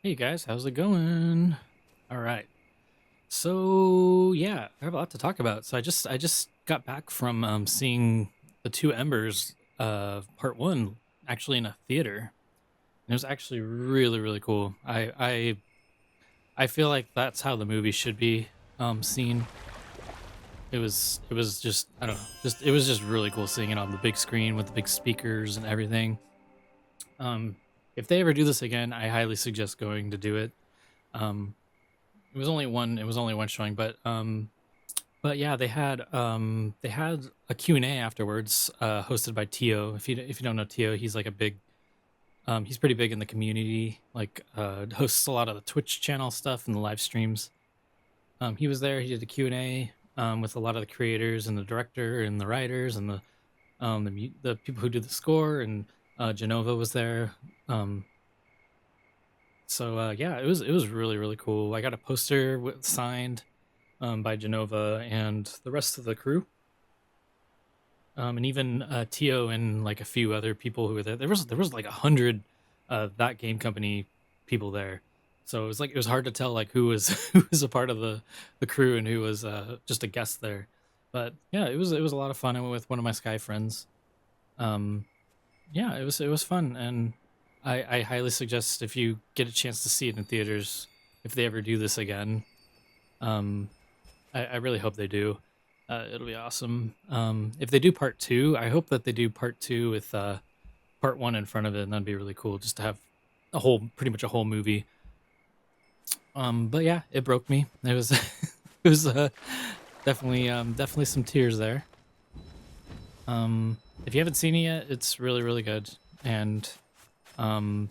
Hey guys, how's it going? All right. So yeah, I have a lot to talk about. So I just got back from seeing the two Embers part 1 actually in a theater. And it was actually really cool. I feel like that's how the movie should be seen. It was just I don't know. Just it was just really cool seeing it on the big screen with the big speakers and everything. Um if they ever do this again, I highly suggest going to do it. Um it was only one showing, but yeah, they had a Q&A afterwards, hosted by Tio. If you don't know Tio, he's like a big he's pretty big in the community, like hosts a lot of the Twitch channel stuff and the live streams. He was there, he did a Q&A with a lot of the creators and the director and the writers and the people who do the score, and Genova was there. So yeah, it was really cool. I got a poster signed by Genova and the rest of the crew, and even Tio and like a few other people who were there. There was like 100 that game company people there, so it was hard to tell like who was who was a part of the crew and who was just a guest there. But yeah, it was a lot of fun. I went with one of my Sky friends. Um, yeah, it was fun, and I highly suggest if you get a chance to see it in theaters, if they ever do this again. Um, I really hope they do. It'll be awesome. If they do part two, I hope that they do part two with part one in front of it, and that'd be really cool just to have pretty much a whole movie. But yeah, it broke me. It was, it was definitely some tears there. If you haven't seen it yet, it's really good, and um,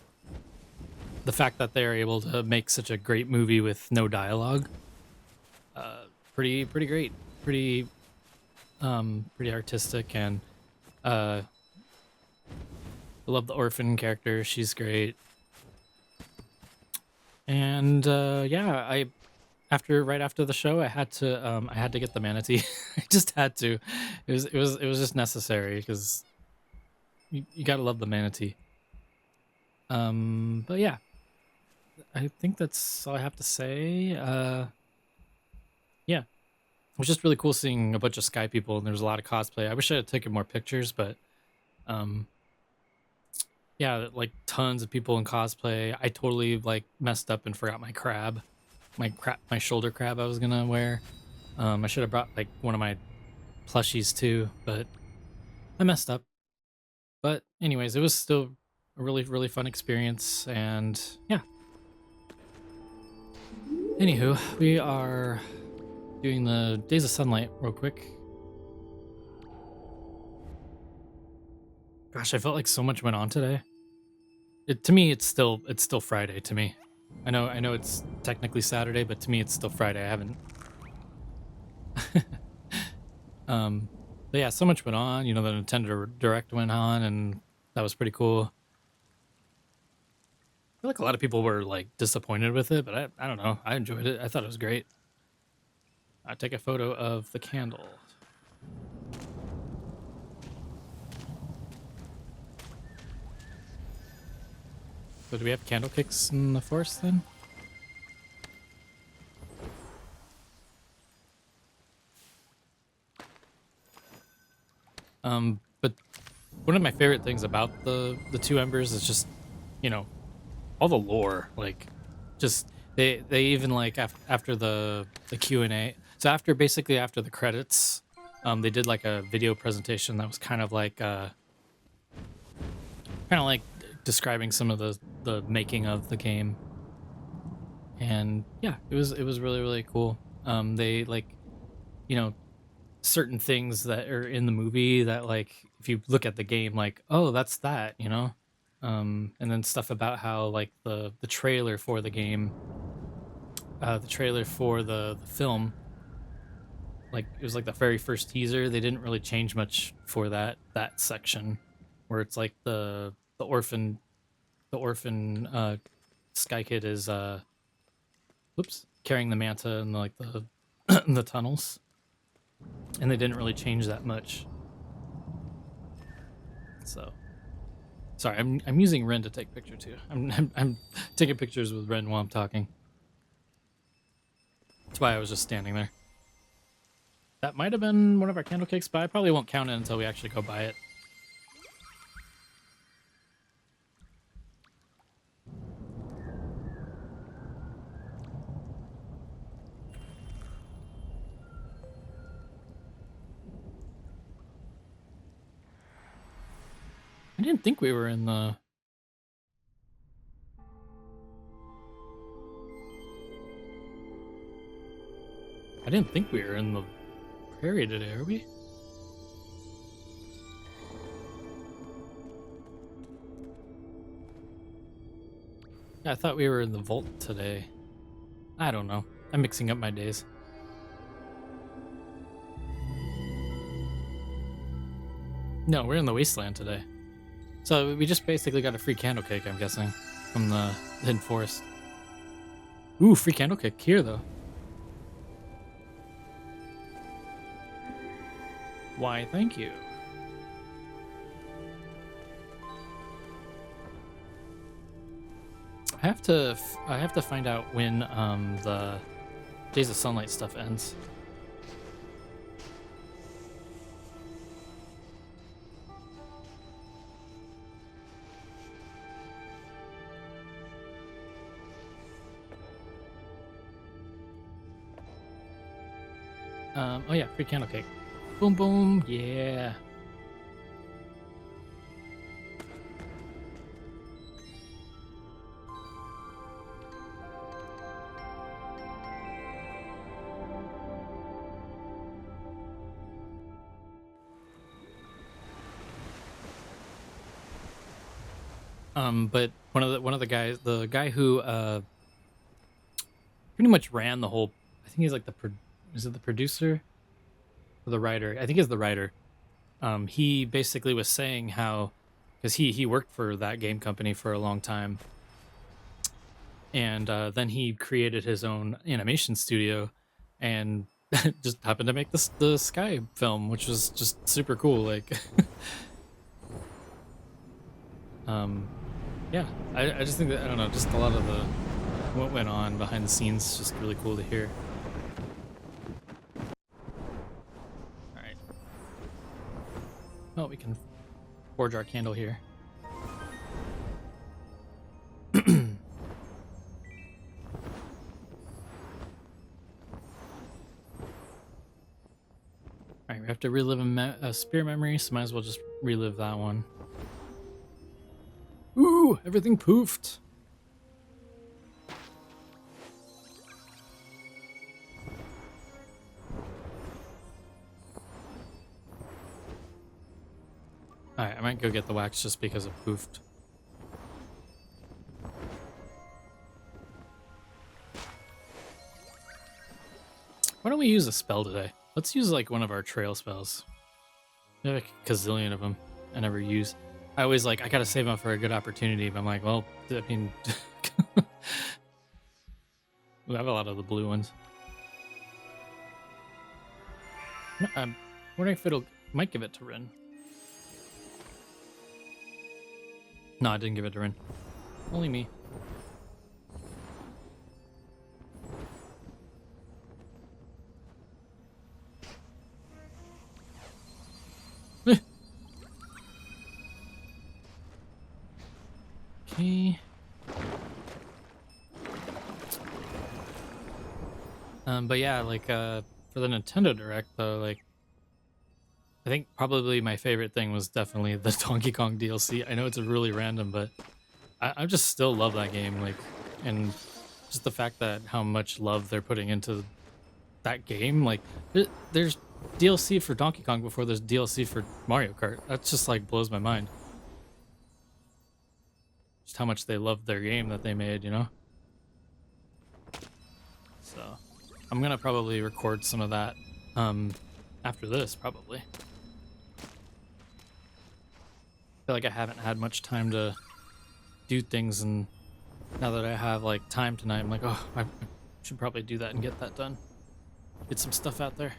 the fact that they're able to make such a great movie with no dialogue, pretty great, pretty pretty artistic, and uh, I love the orphan character. She's great. And yeah, I after right after the show, I had to get the manatee. I just had to. It was just necessary because you gotta love the manatee. But yeah, I think that's all I have to say. Yeah, it was just really cool seeing a bunch of Sky people, and there was a lot of cosplay. I wish I had taken more pictures, but um, yeah, like tons of people in cosplay. I totally like messed up and forgot my crab, my shoulder crab I was gonna wear. I should have brought like one of my plushies too, but I messed up. But anyways, it was still a really fun experience, and yeah. Anywho, we are doing the Days of Sunlight real quick. Gosh, I felt like so much went on today. To me, it's still Friday to me. I know it's technically Saturday, but to me it's still Friday. I haven't um but yeah, so much went on. The Nintendo Direct went on, and that was pretty cool. I feel like a lot of people were like disappointed with it, but I don't know. I enjoyed it. I thought it was great. I take a photo of the candle. So do we have candle kicks in the forest then? But one of my favorite things about the two embers is just, you know, all the lore. Like, just they even like after the Q&A. So after the credits, they did like a video presentation that was kind of like describing some of the making of the game. And yeah, it was really cool. They like, you know, certain things that are in the movie that, like, if you look at the game, like, oh, that's that. And then stuff about how like the trailer for the game, the trailer for the film, like it was like the very first teaser. They didn't really change much for that section where it's like the orphan Sky Kid is whoops, carrying the manta in like the the tunnels, and they didn't really change that much. So Sorry, I'm using Ren to take picture too. I'm taking pictures with Ren while I'm talking. That's why I was just standing there. That might have been one of our candle cakes, but I probably won't count it until we actually go buy it. I didn't think we were in the... I didn't think we were in the prairie today, are we? Yeah, I thought we were in the vault today. I don't know. I'm mixing up my days. No, we're in the Wasteland today. So we just basically got a free candle cake, I'm guessing, from the Hidden Forest. Ooh, free candle cake here, though. Why, thank you. I have to find out when the Days of Sunlight stuff ends. Oh yeah, free candle cake. Boom boom, yeah. But one of the guys, the guy who pretty much ran the whole, I think he's like is it the producer or the writer? I think he's the writer. He basically was saying how, because he worked for that game company for a long time, and then he created his own animation studio, and just happened to make the Sky film, which was just super cool. Like, yeah, I just think that, I don't know, just a lot of the what went on behind the scenes is just really cool to hear. All right. Oh, we can forge our candle here. Alright, we have to relive a spear memory, so might as well just relive that one. Ooh, everything poofed. Alright, I might go get the wax just because it poofed. Why don't we use a spell today? Let's use like one of our trail spells. We have like a gazillion of them I never use. I always like, I gotta save them for a good opportunity, but I'm like, well, I mean, we have a lot of the blue ones. I'm wondering if might give it to Rin. No, I didn't give it to Rin. Only me. Okay. But yeah, like for the Nintendo Direct though, like I think probably my favorite thing was definitely the Donkey Kong DLC. I know it's really random, but I just still love that game. Like, and just the fact that how much love they're putting into that game. Like, there's DLC for Donkey Kong before there's DLC for Mario Kart. That just like blows my mind. Just how much they love their game that they made, you know? So, I'm gonna probably record some of that after this, probably. I feel like I haven't had much time to do things, and now that I have like time tonight, I'm like, oh, I should probably do that and get that done. Get some stuff out there.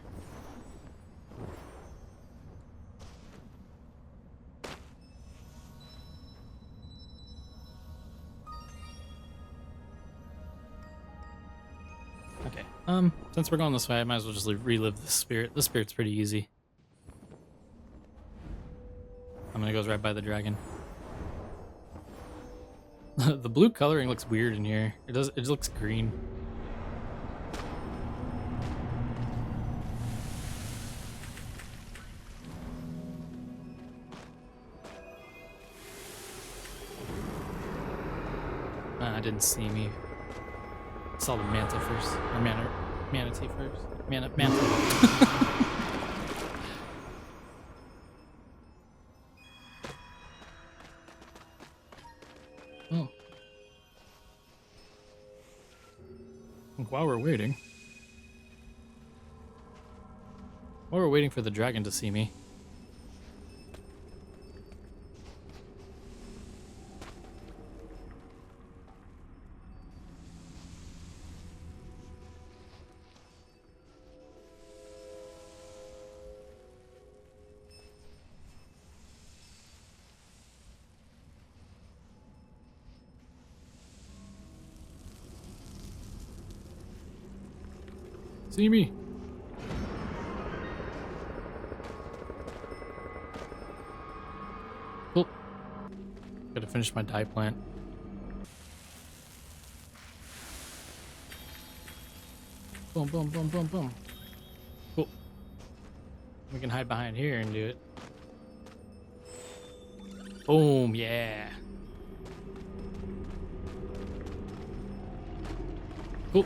Since we're going this way, I might as well just relive the spirit. The spirit's pretty easy. I'm gonna go right by the dragon. The blue coloring looks weird in here. It does. It looks green. I didn't see me. Saw the manta first, or manatee first. Manta. Oh. While we're waiting for the dragon to see me. See me. Cool. Gotta finish my dye plant. Boom, boom, boom, boom, boom. Cool. We can hide behind here and do it. Boom, yeah. Cool.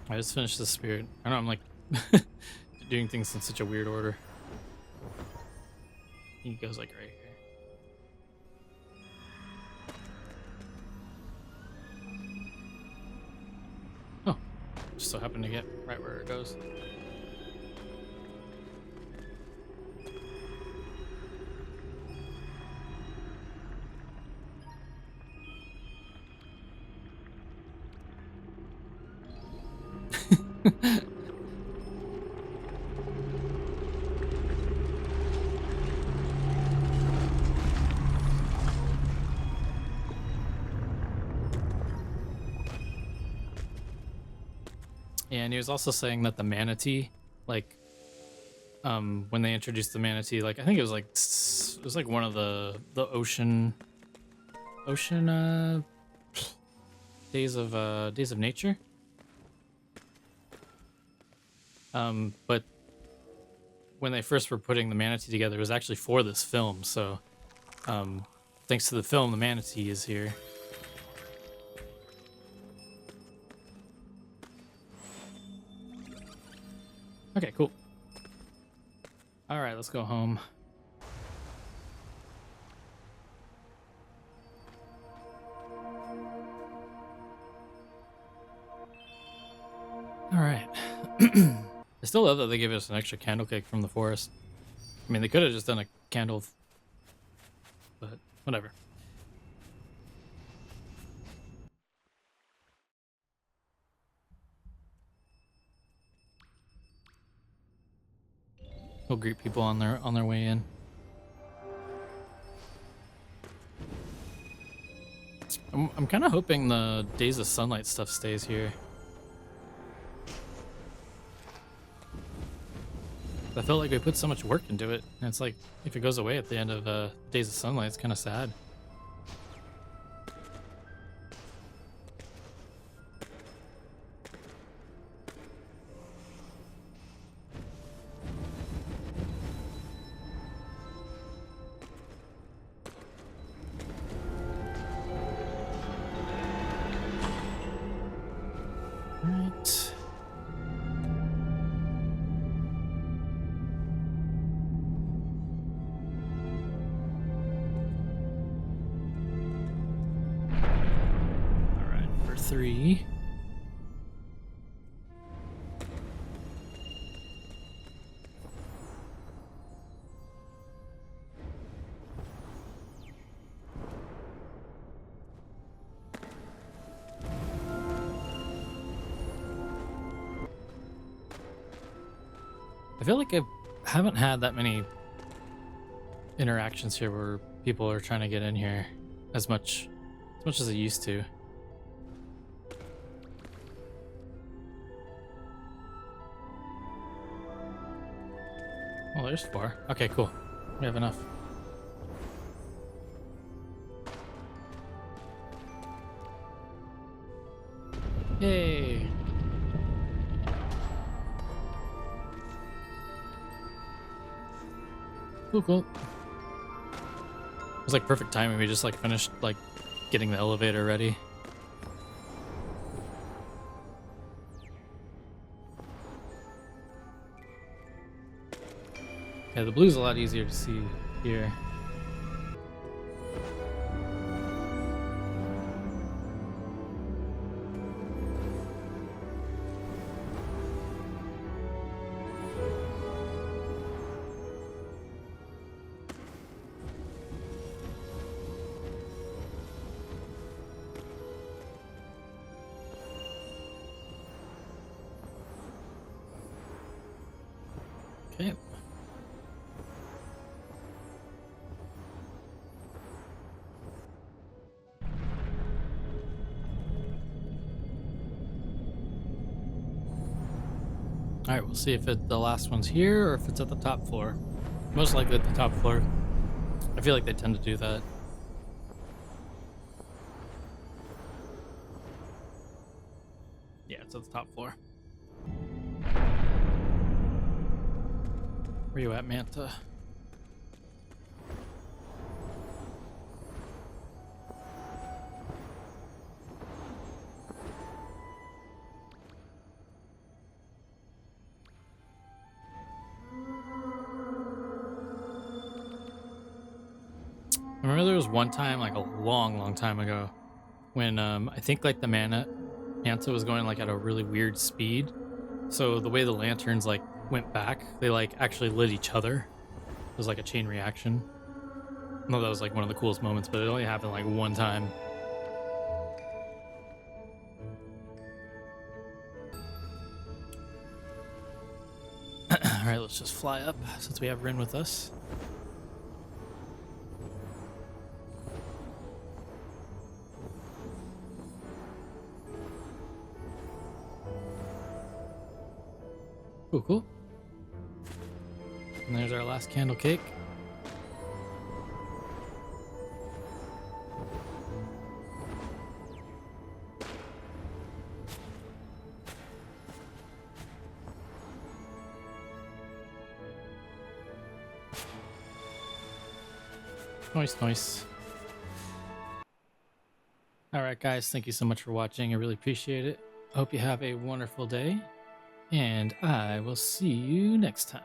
I just finished the spirit. I know I'm like doing things in such a weird order. He goes like right here. Oh, just so happened to get right where it goes. Yeah, and he was also saying that the manatee, like, when they introduced the manatee, like I think it was like one of the ocean days of nature. But when they first were putting the manatee together, it was actually for this film. So, thanks to the film, the manatee is here. Okay, cool. All right, let's go home. All right. I still love that they gave us an extra candle cake from the forest. I mean, they could have just done a candle, but whatever. We'll greet people on their way in. I'm kind of hoping the Days of Sunlight stuff stays here. I felt like we put so much work into it, and it's like if it goes away at the end of Days of Sunlight, it's kind of sad. Right. All right, for 3. I feel like I haven't had that many interactions here where people are trying to get in here as much as I used to. Oh, there's 4. Okay, cool. We have enough. Yay! Cool, cool. It was like perfect timing. We just like finished like getting the elevator ready. Yeah, the blue's a lot easier to see here. Okay. All right, we'll see if the last one's here or if it's at the top floor. Most likely at the top floor. I feel like they tend to do that. Yeah, it's at the top floor. Where you at, Manta? I remember there was one time, like a long time ago, when I think like the Manta was going like at a really weird speed. So the way the lanterns like went back, they like actually lit each other. It was like a chain reaction. No, that was like one of the coolest moments, but it only happened like one time. All right, let's just fly up since we have Rin with us. Cool, cool. And there's our last candle cake. Nice, nice. All right, guys, thank you so much for watching. I really appreciate it. I hope you have a wonderful day, and I will see you next time.